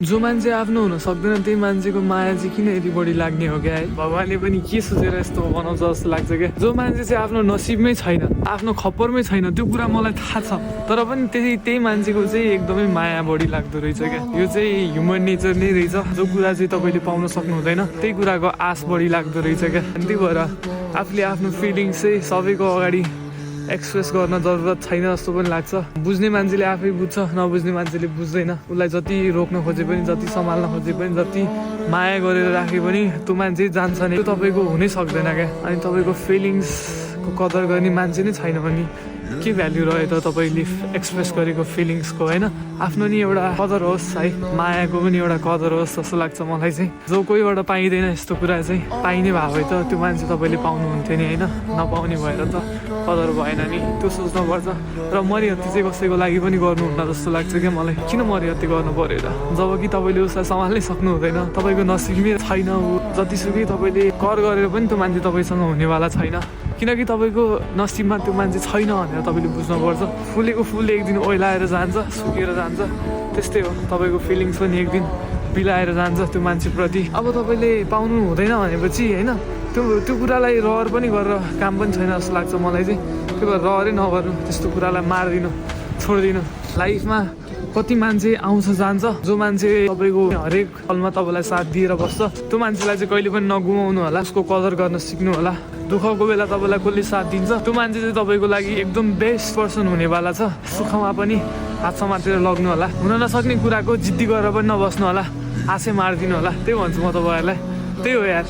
जो मान्छे आफ्नो हुन सक्दैन त्यही मान्छेको माया चाहिँ किन यति बढी लाग्ने हो क्या है भगवानले पनि के सोचेर यस्तो बनाउँछ जस्तो लाग्छ क्या जो मान्छे चाहिँ आफ्नो नसिबमै छैन आफ्नो खप्परमै छैन त्यो कुरा मलाई थाहा छ तर पनि त्यही मान्छेको चाहिँ एकदमै माया बढी लाग्दो रहेछ क्या यो चाहिँ ह्युमन नेचर नै रहेछ जो कुरा चाहिँ तपाईँले पाउन सक्नु हुँदैन त्यही कुराको आश बढी लाग्दो रहेछ क्या त्यही भएर आफूले आफ्नो फिलिङ्स चाहिँ सबैको अगाडि एक्सप्रेस गर्न जरुरत छैन जस्तो पनि लाग्छ बुझ्ने मान्छेले आफै बुझ्छ नबुझ्ने मान्छेले बुझ्दैन उसलाई जति रोक्न खोजे पनि जति सम्हाल्न खोजे पनि जति माया गरेर राखे पनि त्यो मान्छे जान्छ नि त्यो तपाईँको हुनै सक्दैन क्या अनि तपाईँको फिलिङ्सको कदर गर्ने मान्छे नै छैन भने के भ्याल्यु रह्यो त तपाईँले एक्सप्रेस गरेको फिलिङ्सको होइन आफ्नो नि एउटा कदर होस् है मायाको पनि एउटा कदर होस् जस्तो लाग्छ मलाई चाहिँ जो कोहीबाट पाइँदैन यस्तो कुरा चाहिँ पाइने भए भए त त्यो मान्छे तपाईँले पाउनुहुन्थ्यो नि होइन नपाउने भएर त कदर भएन नि त्यो सोच्नुपर्छ र मरिहत्ती चाहिँ कसैको लागि पनि गर्नुहुन्न जस्तो लाग्छ क्या मलाई किन मरिहत्ती गर्नु पर्यो त जब कि तपाईँले उसलाई सम्हाल्नै सक्नु हुँदैन तपाईँको नसिबमै छैन ऊ जतिसुकै तपाईँले कर गरेर पनि त्यो मान्छे तपाईँसँग हुनेवाला छैन किनकि तपाईँको नसिबमा त्यो मान्छे छैन भनेर तपाईँले बुझ्नुपर्छ फुलेको फुल एक दिन ओइलाएर जान्छ सुकेर जान्छ त्यस्तै हो तपाईँको फिलिङ्स पनि एक दिन बिलाएर जान्छ त्यो मान्छेप्रति अब तपाईँले पाउनु हुँदैन भनेपछि होइन त्यो कुरालाई रहर पनि गरेर काम पनि छैन जस्तो लाग्छ मलाई चाहिँ त्यो भएर रहरै नगर्नु त्यस्तो कुरालाई मारिदिनु छोडिदिनु लाइफमा कति मान्छे आउँछ जान्छ जो मान्छे तपाईँको हरेक पलमा तपाईँलाई साथ दिएर बस्छ त्यो मान्छेलाई चाहिँ कहिले पनि नगुमाउनु होला उसको कदर गर्न सिक्नु होला दुःखको बेला तपाईँलाई कसले साथ दिन्छ त्यो मान्छे चाहिँ तपाईँको लागि एकदम बेस्ट पर्सन हुनेवाला छ सुखमा पनि हात समातेर लग्नु होला हुन नसक्ने कुराको जिद्दी गरेर पनि नबस्नु होला आशै मारिदिनु होला त्यही भन्छु म तपाईँहरूलाई त्यही हो यार